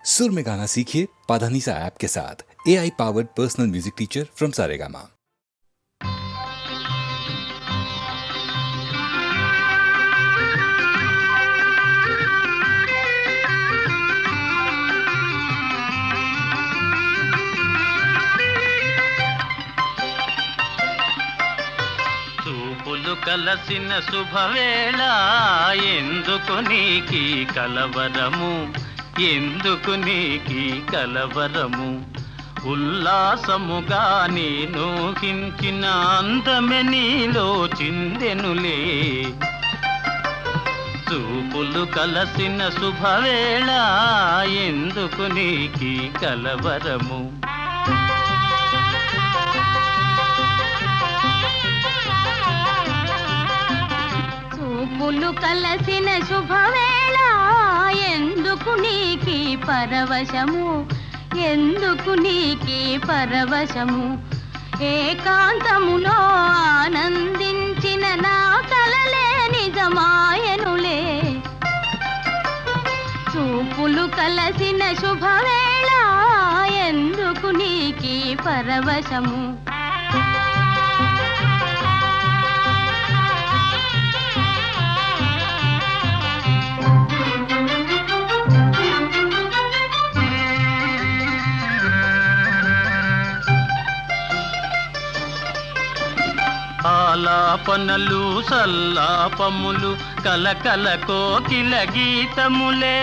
सुर में गाना सीखिए पाधानीसा ऐप के साथ। AI powered personal music teacher from Saregama. చూపులు కలసిన శుభవేళ ఎందుకు నీకి కలవరము, ఎందుకు నీకి కలవరము. ఉల్లాసముగా నేను హించిన అందమె నీలో చిందెనులే. చూపులు కలసిన శుభవేళ ఎందుకు నీకి కలవరము. చూపులు కలసిన శుభవేళ ఎందుకు నీకి పరవశము, ఎందుకు నీకి పరవశము. ఏకాంతములో ఆనందించిన నా కలలే నిజమాయనులే. చూపులు కలసిన శుభవేళ ఎందుకు నీకి పరవశము. ఆలాపనలు సల్లాపములు కలకల కోకిల గీతములే.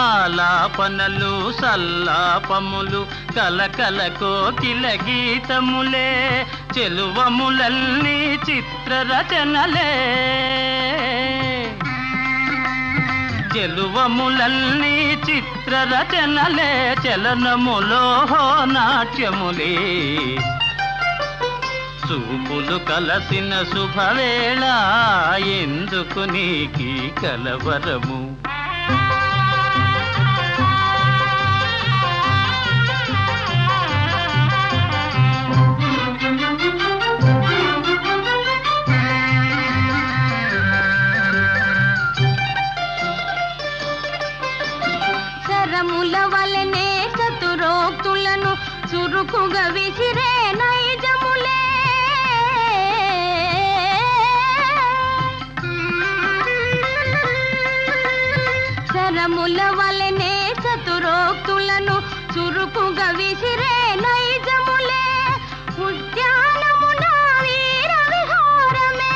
ఆలాపనలు సల్లాపములు కలకల కోకిల గీతములే. చెలువములన్నీ చిత్రరచనలే. చెలువములన్నీ చిత్రరచనలే. చలనములో నాట్యములే. చూపులు కలసిన శుభవేళ ఎందుకు నీకి కలవరము. శరముల వలనే చతురోక్తులను చురుకుగా విసిరే నైజములే. శరముల వలనే చతురోక్తులను చురుకుగా విసిరే నైజములే. ఉద్యానమున వీర విహారమే.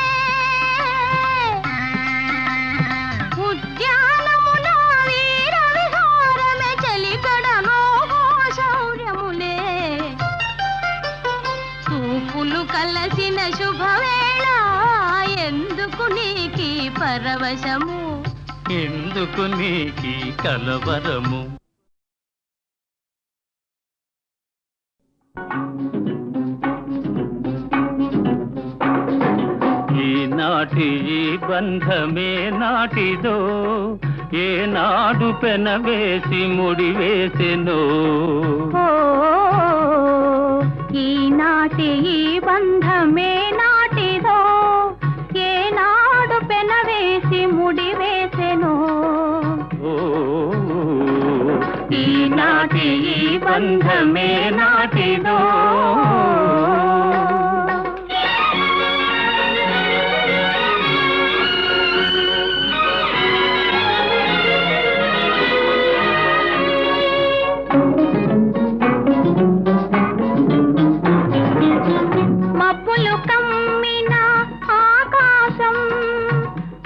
ఉద్యానమున వీర విహారమే. చలికడలో శౌర్యములే. చూపులు కలసిన శుభవేళ ఎందుకు నీకి పరవశము, ఎందుకు నీకి కలవరము. ఈనాటి ఈ బంధమే నాటిదో, ఏనాడు పెనవేసి ముడివేసెనో. ఈనాటి ఈ బంధమే నాటిదో, ఏనాడు పెనవేసి ముడివేసెనో. ఈనాటి ఈ బంధమే నాటిదో. మబ్బులు కమ్మిన ఆకాశం,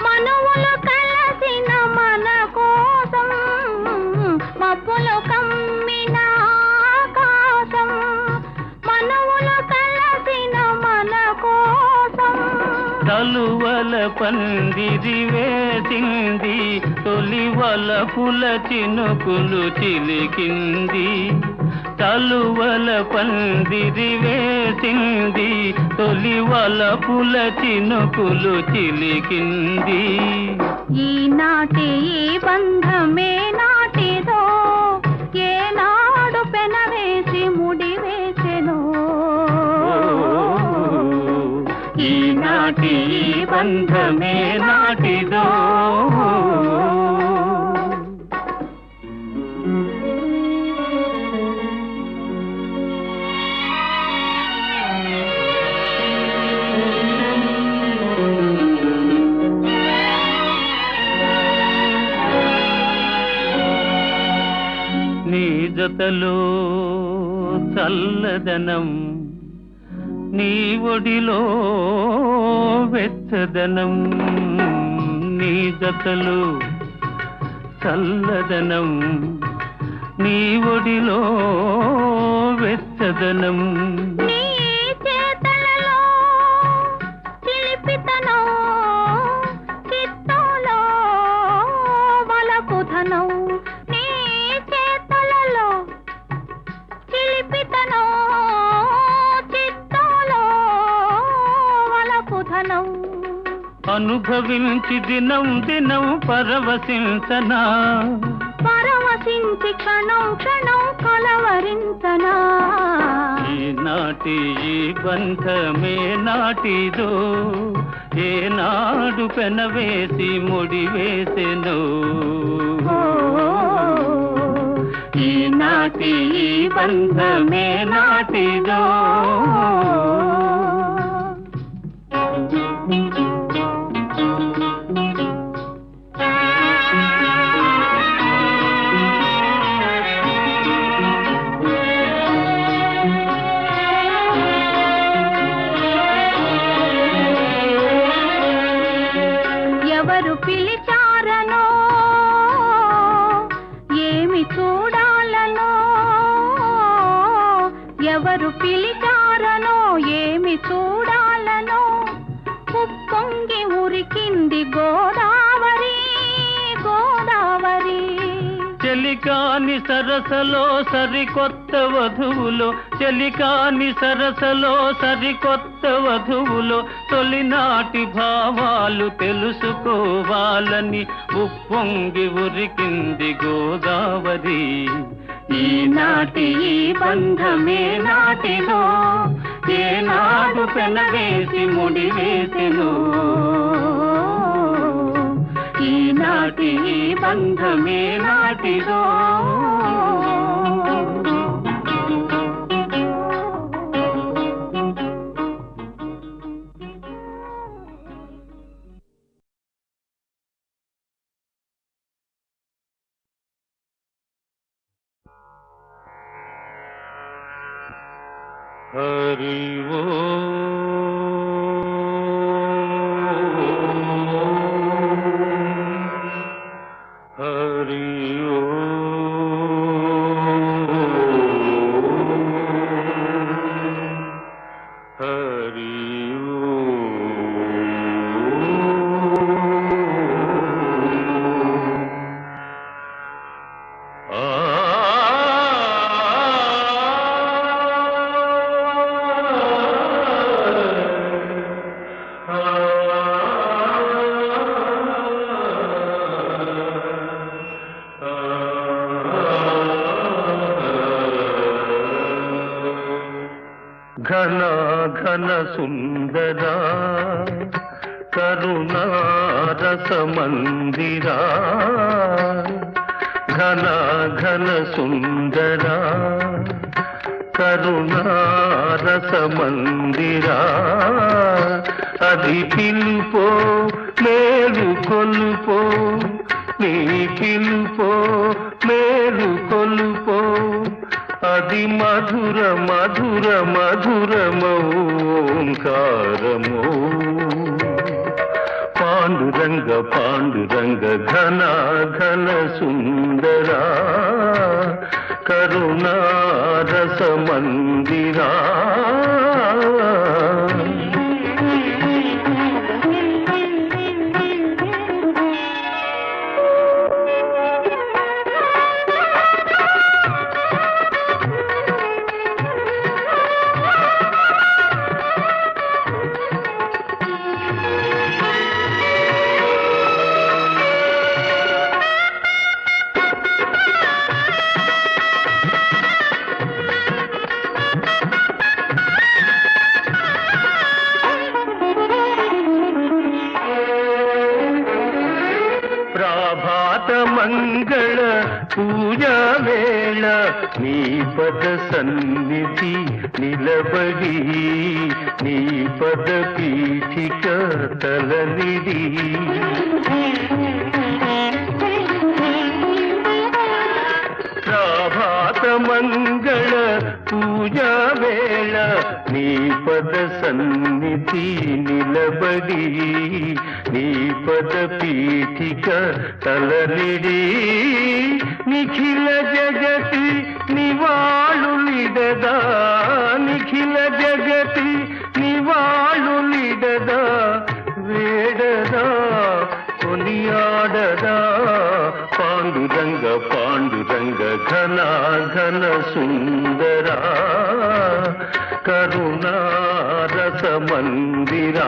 మనువులు కలసిన మన కోసం. మబ్బులు కమ్మిన ఆకాశం, మనువులు కలసిన మన కోసం. తలువల పందిరి వేసింది, తొలివల పుల చినుకులు చిలికింది. తలువల పందిరి వేసింది, తొలివల పుల చినుకులు చిలికింది. ఈనాటి ఈ బంధమే నాటిదో, ఏనాడు పెనవేసి ముడివేసెనో. ఈనాటి ఈ బంధమే నాటిదో. జతలో చల్లదనం, నీ ఒడిలో వెచ్చదనం. నీ జతలో చల్లదనం, నీ ఒడిలో వెచ్చదనం. నీ చేతలలో చిలిపితనం, చిత్తోలో వలపుధనం. నీ చేతలలో చిలిపితనం, చిత్తోలో వలపుధనం. అనుభవించి దినం దినం పరవశించనా, పరవశించి క్షణం క్షణం కలవరించనా. ఈనాటి ఈ బంధమే నాటిదో, ఏనాడు పెనవేసి ముడివేసెను. ఈనాటి ఈ బంధమే నాటిదో. ఎవరు పిలిచారనో, ఏమి చూడాలనో. ఎవరు పిలిచారనో, ఏమి చూడాలనో. ఉప్పొంగి ఉరికింది గోదావరి, గోదావరి. చెలికాని సరసలో సరికొత్త వధువులో, చెలికాని సరసలో సరికొత్త వధువులో తొలినాటి భావాలు తెలుసుకోవాలని ఉప్పొంగి ఉరికింది గోదావరి. ఈనాటి ఈ బంధమే నాటిదో, ఏనాడు పెనవేసి ముడివేసెను. ఈనాటి ఈ బంధమే నాటిదో. హరి హరి హరి ఘన ఘన సుందరా, కరుణారస మందిరా. ఘన ఘన సుందరా, కరుణారస మందిరా. అది పిలుపో మేలు కొలుపో, నీ పిలుపో మేలు కొలుపో. అది మధుర మధుర మధురమోంకారమో. పాండురంగ పాండురంగ ఘన ఘన సుందరా, కరుణారస మందిరా. మంగళ పూజా వేళ నీ పద సన్నిధి నిలబడి, నీ పద పీఠిక తలనిది. ప్రభాత పద సన్నిధి నిలబడి నీ పద పీఠిక తలనిడి నిఖిల జగతి నివాళులిడదా నిఖిల జగతి నివాళులిడదా వేడదా కొనియాడదా పాండురంగ పాండురంగ ఘన ఘన సుందరా కరుణా రస మందిరా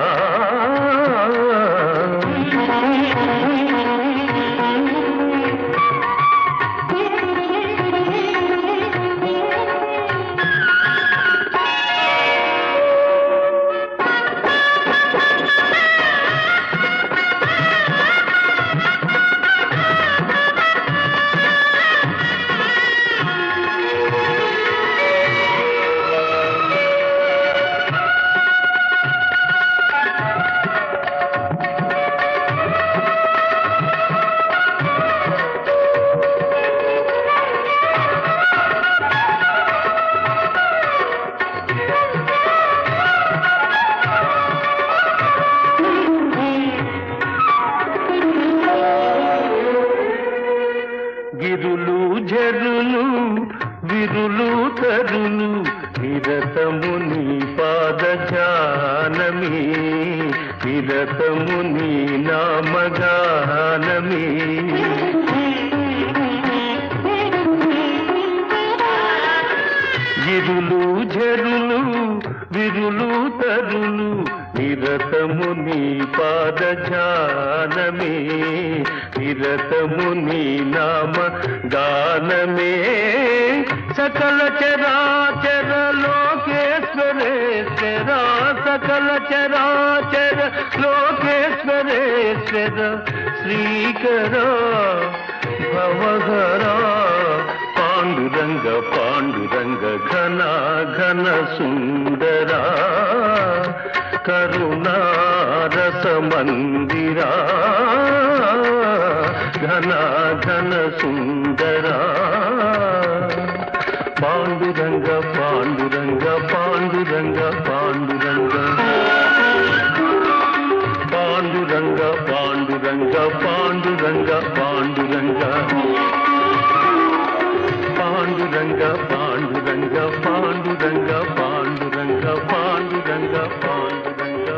గిరులు జరులు విరులు తరులు నిరతము నీ పాదజానమే నిరతము నీ నామగానమే గిరులు జరులు విరులు తరులు నిరతము నీ పాదజానమే నిరతము నీ నామ గానమే సకల చరాచర లోకేశ్వరేశ్వర సకల చరాచర లోకేశ్వరేశ్వర శ్రీకర భవహరా పాండురంగ పాండురంగ ఘన ఘన సుందరా కరుణా రస మందిరా ఘన ఘన సుందరా పాండురంగ పాండురంగ పాండురంగ పాండురంగ పాండురంగ పాండురంగ పాండురంగ పాండురంగ పాండురంగ పాండురంగ పాండురంగ పాండురంగ పాండురంగ పాండురంగ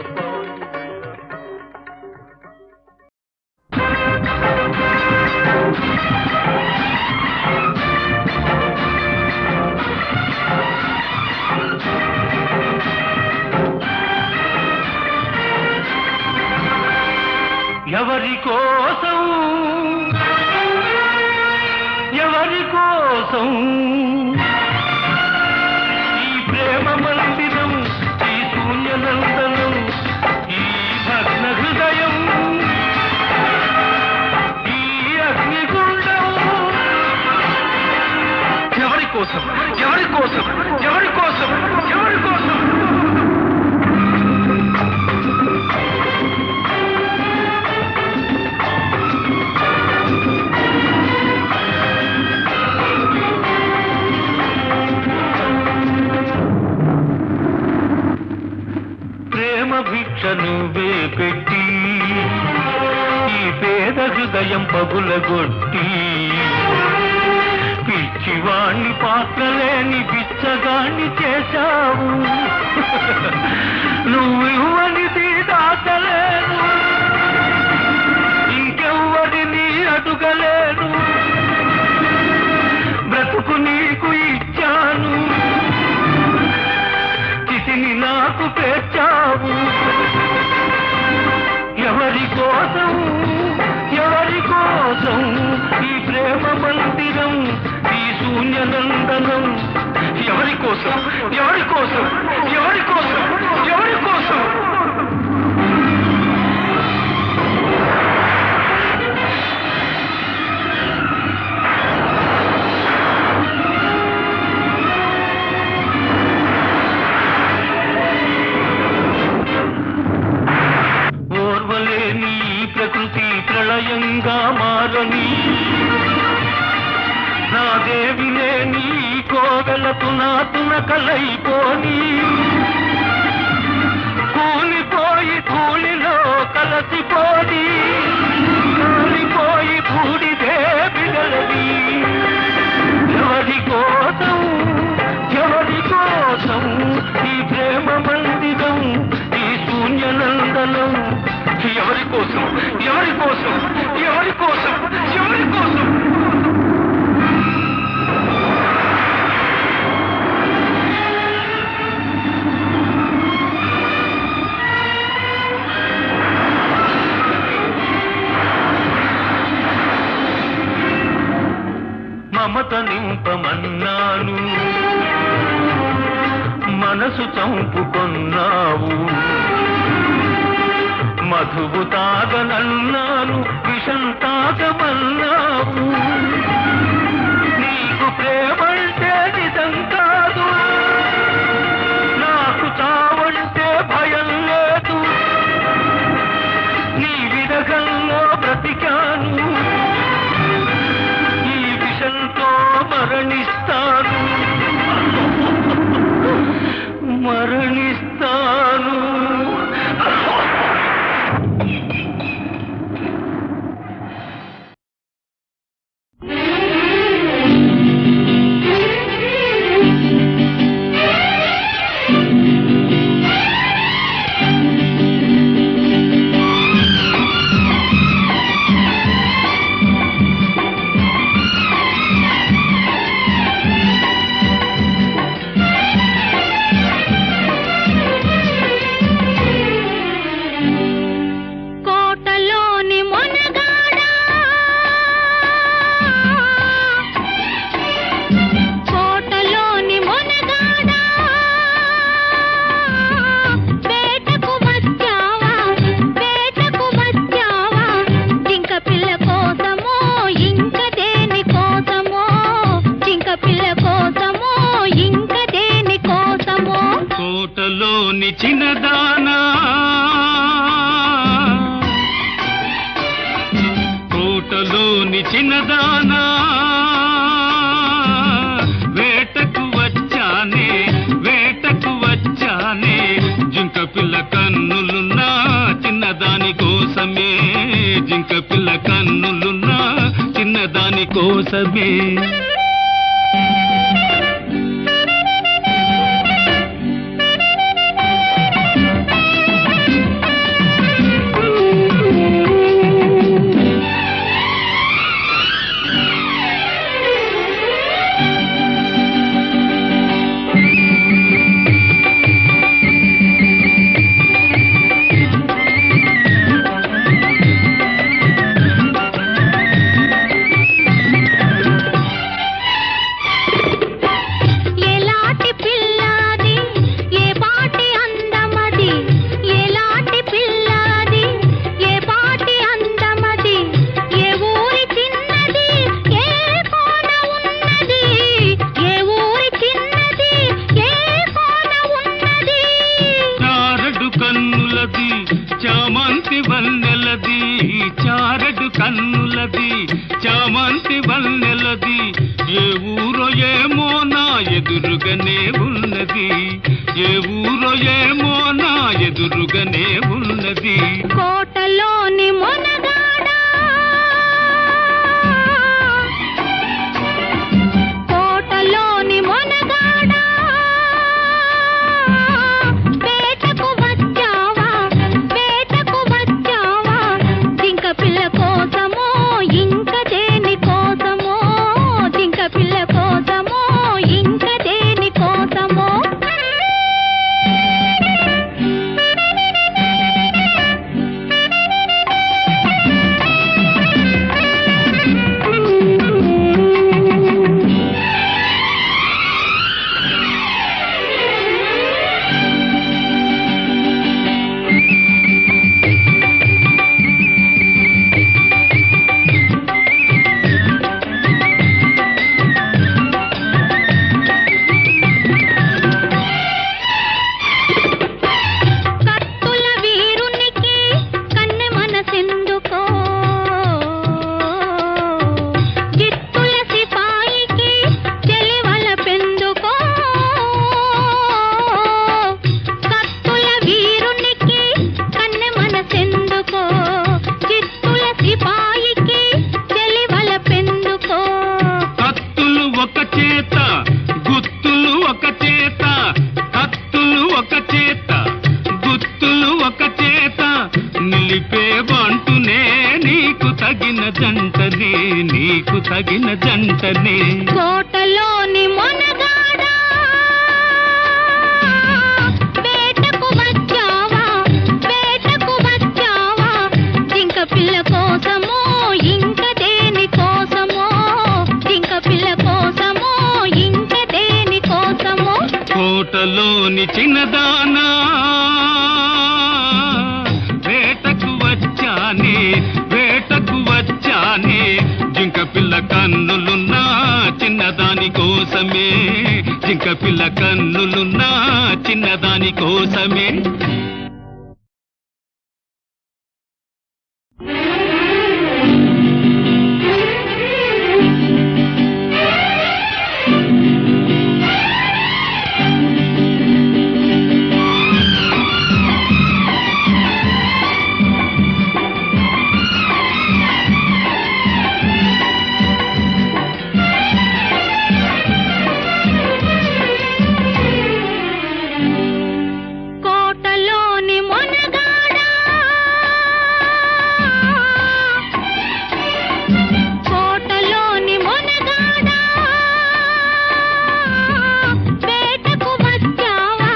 ఎవరి కోసం ఎవరి కోసం ఈ ప్రేమ మందిరం ఈ శూన్యనందనం ఈ భగ్న హృదయం ఈ అగ్నిగుండం ఎవరి కోసం ఎవరి కోసం ఎవరి కోసం ఎవరి కోసం భిక్షనువే పెట్టి ఈ పేద హృదయం పగులగొట్టి పిచ్చివాణ్ణి పాత్రలేని బిచ్చగాణ్ణి చేశావు నువ్వు ఇవ్వనిది దాచలేను ఇంకెవ్వరిని అడుగలేను బ్రతుకు నీకు ఇచ్చాను చితిని నాకు పేర్చావు ఎవరి కోసం ఎవరి కోసం ఈ ప్రేమ మందిరం ఈ శూన్యనందనం ఎవరి కోసం ఎవరి కోసం ఎవరి కోసం ఎవరి కోసం ప్రకృతి ప్రళయంగా మారని నా దేవినే నీ కోవెలకు నాతున కలైపోని ధూళిలో కలసిపోయి కాలిపోయి బూడిదే బిగలది. ఎవరి కోసం ఈ ప్రేమ మందిరం, ఈ శూన్యనందనం? ఎవరి కోసం ఎవరి కోసం ఎవరి కోసం ఎవరి కోసం? మమత నింపమన్నాను, మనసు చంపుకొన్నావు. మధువు తాగనన్నాను, విషం తాగమన్నావు. నీకు ప్రేమంటే నిజం కాదు, నాకు చావంటే భయం లేదు. నీ విరగంలో బ్రతికాను, ఈ విషంతో మరణిస్తాను మరణిస్తాను. చిన్నదానా కోటలోని చిన్నదానా వేటకు వచ్చానే జింక పిల్ల కన్నులున్నా చిన్నదాని కోసమే జింక పిల్ల కన్నులున్నా చిన్నదాని కోసమే. చారడు కన్నులది చామంతి వన్నెలది ఏ ఊరో ఏమో నా ఎదురుగానే ఉన్నది ఏ ఊరో ఏమో నా ఎదురుగానే ఉన్నది. కోటలోని మొనగాడా కోటలోని మొనగాడా వేటకు వచ్చావా జింక పిల్ల కోసమో ఇంకా దేని కోసమో జింక పిల్ల కోసమో ఇంకా దేని కోసమో. నీకు తగిన జంటనే కోటలోని మొనగాడా వేటకు వచ్చావా జింక పిల్ల కోసమో ఇంక దేని కోసమో జింక పిల్ల కోసమో ఇంక దేని కోసమో కోటలోని చిన్నదానా వేటకు వచ్చానే జింక పిల్ల కన్నులున్నా చిన్నదాని కోసమే జింక పిల్ల కన్నులున్నా చిన్నదాని కోసమే కోటలోని మొనగాడా వేటకు వచ్చావా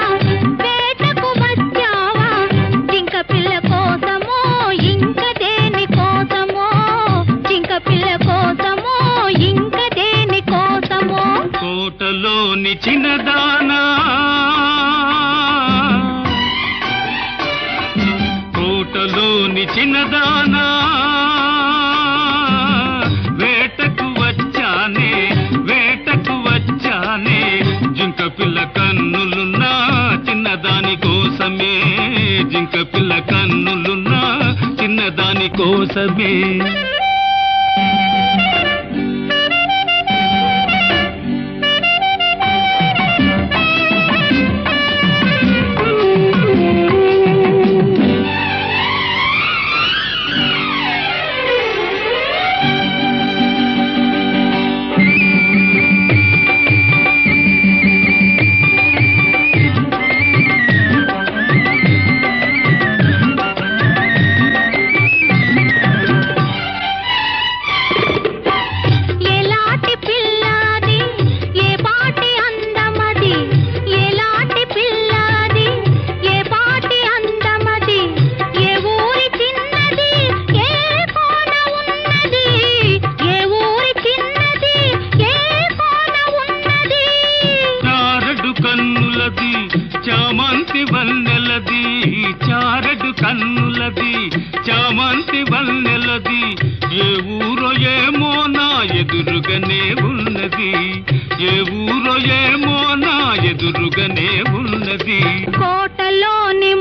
జింక పిల్ల కోసమో ఇంక దేని కోసమో జింక పిల్ల కోసమో ఇంక దేని కోసమో కోటలోని చిన్నదానా వేటకు వచ్చానే జింక పిల్ల కన్నులున్నా చిన్నదాని కోసమే జింక పిల్ల కన్నులున్నా చిన్నదాని కోసమే ఎలాంటి పిల్లాది ఏ పాటి అందమది ఎలాంటి పిల్లాది ఏ పాటి అందమది ఏ ఊరి చిన్నది ఏ కోన ఉన్నది ఏ ఊరి చిన్నది ఏ కోన ఉన్నది చారడు కన్నులది చామంతి వన్నెలది చారడు కన్నులది చామంతి వన్నెలది ఏ ఊరో ఏమో నా ఎదురుగానే ఉన్నది ఏ ఊరో ఏమో నా ఎదురుగానే ఉన్నది కోటలోని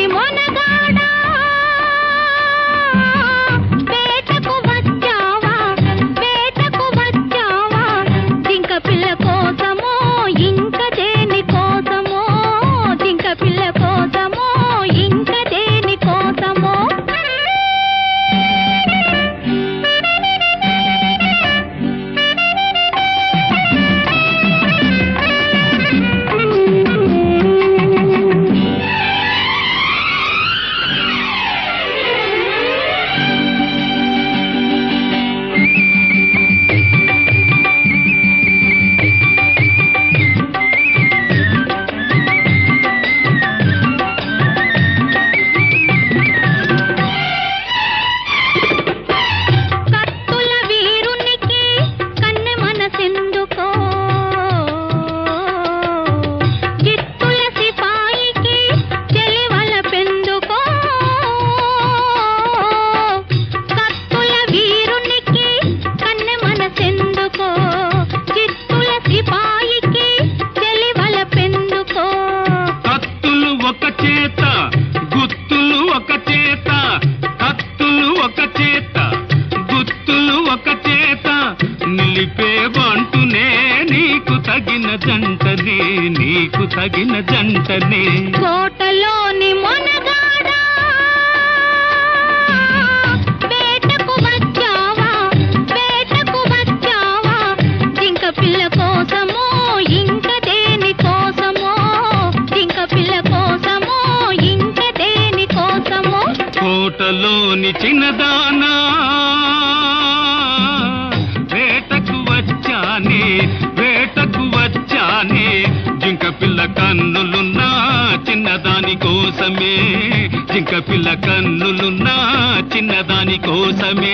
మొనగాడా వేటకు వచ్చావా జింక పిల్ల కోసమో ఇంక దేని కోసమో జింక పిల్ల కోసమో ఇంక దేని కోసమో కత్తుల వీరునికి కన్నె మనసెందుకో జిత్తుల సిపాయికి చెలివల పెందుకో కత్తుల వీరునికి కన్నె మనసెందుకో జిత్తుల సిపాయికి చెలివల పెందుకో కత్తులు ఒక చేత గుత్తులు ఒక చేత కత్తులు ఒక చేత గుత్తులు ఒక చేత నిలిపే బంటునే నీకు తగిన జంటనే కోటలోని మొనగాడా వేటకు వచ్చావా జింక పిల్ల కోసమో ఇంక దేని కోసమో జింక పిల్ల కోసమో ఇంక తోటలోని చిన్నదానా వేటకు వచ్చానే వేటకు వచ్చానే జింక పిల్ల కన్నులున్నా చిన్నదాని కోసమే జింక పిల్ల కన్నులున్నా చిన్నదాని కోసమే